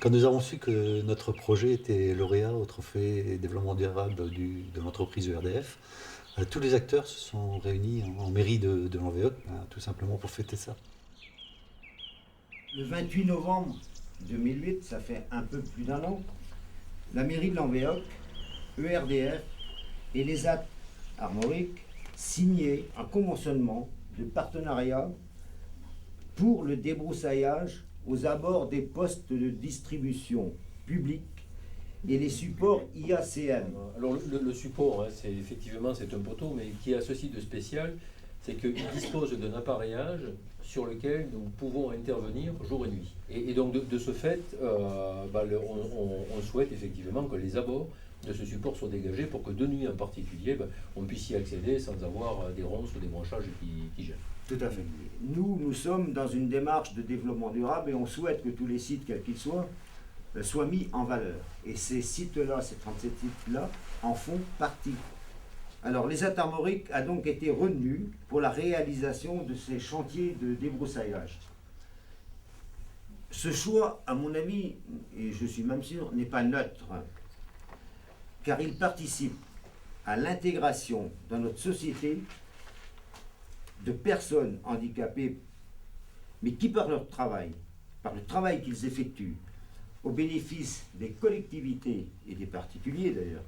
Quand nous avons su que notre projet était lauréat au trophée développement durable de l'entreprise ERDF, tous les acteurs se sont réunis en mairie de Lanvéoc, tout simplement pour fêter ça. Le 28 novembre 2008, ça fait un peu plus d'un an, la mairie de Lanvéoc, ERDF et les AT Armorique signaient un conventionnement de partenariat pour le débroussaillage aux abords des postes de distribution publique et les supports IACM. Alors le support, hein, c'est un poteau, mais qui a ceci de spécial, c'est qu'il dispose d'un appareillage sur lequel nous pouvons intervenir jour et nuit. Et donc de ce fait, on souhaite effectivement que les abords de ce support soient dégagés pour que de nuit en particulier, on puisse y accéder sans avoir des ronces ou des branchages qui gênent. Tout à fait. Nous sommes dans une démarche de développement durable et on souhaite que tous les sites, quels qu'ils soient mis en valeur. Et ces sites-là, ces 37 sites-là, en font partie. Alors, les Armoriques a donc été retenu pour la réalisation de ces chantiers de débroussaillage. Ce choix, à mon avis, et je suis même sûr, n'est pas neutre, car il participe à l'intégration dans notre société de personnes handicapées, mais qui par leur travail, par le travail qu'ils effectuent, au bénéfice des collectivités et des particuliers d'ailleurs,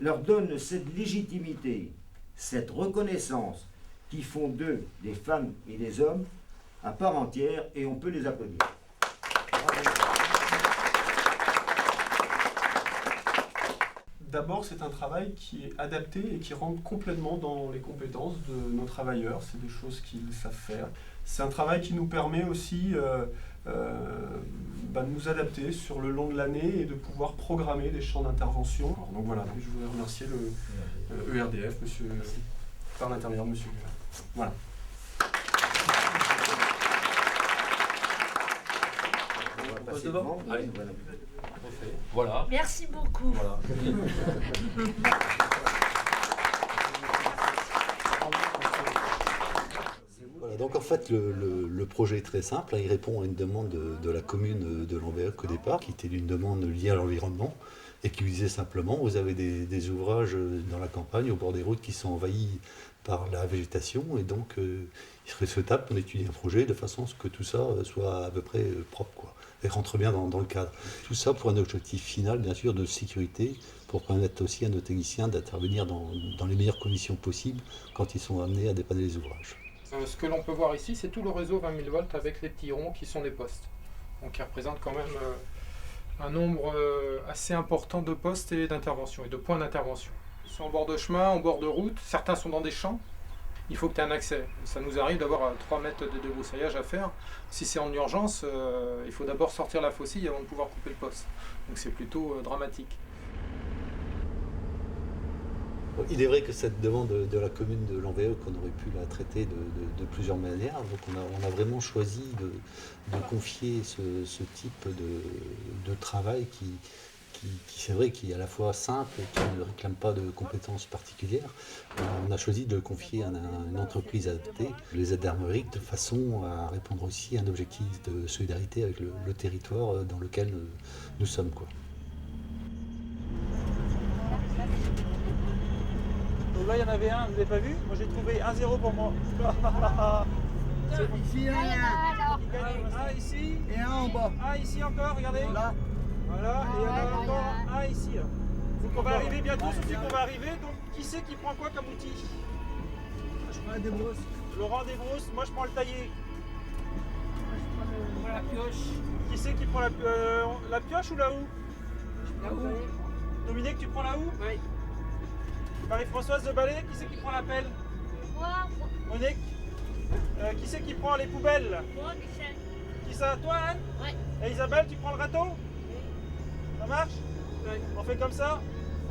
leur donnent cette légitimité, cette reconnaissance qui font d'eux des femmes et des hommes à part entière, et on peut les applaudir. D'abord, c'est un travail qui est adapté et qui rentre complètement dans les compétences de nos travailleurs. C'est des choses qu'ils savent faire. C'est un travail qui nous permet aussi de nous adapter sur le long de l'année et de pouvoir programmer des champs d'intervention. Donc voilà, je voudrais remercier le ERDF, par l'intermédiaire de monsieur. Voilà. On passe devant. Allez. Voilà. Merci beaucoup. Voilà. Voilà, donc en fait le projet est très simple, il répond à une demande de la commune de Lanvéoc au départ, qui était une demande liée à l'environnement et qui disait simplement, vous avez des ouvrages dans la campagne, au bord des routes qui sont envahis par la végétation, et donc il serait souhaitable qu'on étudie un projet de façon à ce que tout ça soit à peu près propre, quoi, et rentre bien dans le cadre. Tout ça pour un objectif final, bien sûr, de sécurité, pour permettre aussi à nos techniciens d'intervenir dans les meilleures conditions possibles quand ils sont amenés à dépanner les ouvrages. Ce que l'on peut voir ici, c'est tout le réseau 20 000 volts avec les petits ronds qui sont des postes. Donc qui représentent quand même un nombre assez important de postes et d'interventions, et de points d'intervention. Ils sont en bord de chemin, en bord de route, certains sont dans des champs. Il faut que tu aies un accès. Ça nous arrive d'avoir 3 mètres de débroussaillage à faire. Si c'est en urgence, il faut d'abord sortir la faucille avant de pouvoir couper le poste. Donc c'est plutôt dramatique. Il est vrai que cette demande de la commune de Lanvéoc, on aurait pu la traiter de plusieurs manières. Donc on a vraiment choisi de confier ce type de travail qui c'est vrai, qui est à la fois simple et qui ne réclame pas de compétences particulières. On a choisi de le confier à une entreprise adaptée, les aides Armorique, de façon à répondre aussi à un objectif de solidarité avec le territoire dans lequel nous sommes, quoi. Donc là, il y en avait un, vous n'avez pas vu? Moi, j'ai trouvé 1-0 pour moi. Ici, rien. Un ici. Et un en bas. Un ici encore, regardez. Là. Voilà, et il y en a encore un ici. Là. Donc on va arriver bientôt, Sophie, qu'on va arriver. Donc qui c'est qui prend quoi comme outil? Je prends la débrousse. Laurent débrousse, moi je prends le taillé. Je prends la pioche. Qui c'est qui prend la pioche ou la houe? La houe. Dominique, tu prends la houe? Oui. Marie-Françoise de Ballet, qui c'est qui prend la pelle? Moi, Monique? Qui c'est qui prend les poubelles? moi, Michel. Qui ça? Toi, Anne? Ouais. Et Isabelle, tu prends le râteau? Ça marche? Oui. On fait comme ça?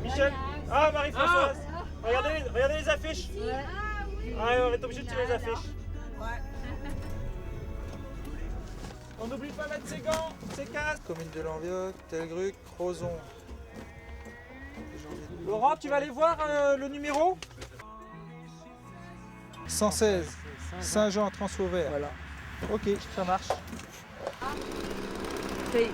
Michel? Ah, Marie-Françoise! Regardez les affiches! Ah oui. Ah, on va être obligé de tirer les affiches. Ouais. On n'oublie pas de mettre ses gants, ses casques. Commune de Lanvéoc, Telgruc, Crozon. Laurent, tu vas aller voir le numéro? 116, Saint-Jean, Transfert. Voilà. Ok, ça marche. Oui.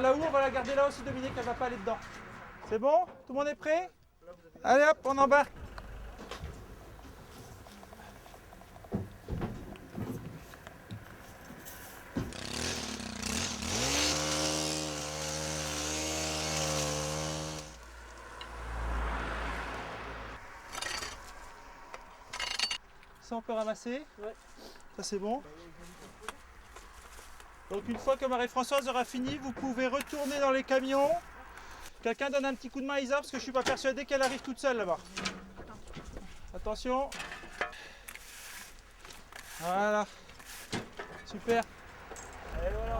La houe, on va la garder là aussi, Dominique, elle va pas aller dedans. C'est bon? Tout le monde est prêt? Allez hop, on embarque. Ça, on peut ramasser? Ouais. Ça, c'est bon. Donc une fois que Marie-Françoise aura fini, vous pouvez retourner dans les camions. Quelqu'un donne un petit coup de main à Isa parce que je suis pas persuadé qu'elle arrive toute seule là-bas. Attention. Voilà. Super. Et voilà.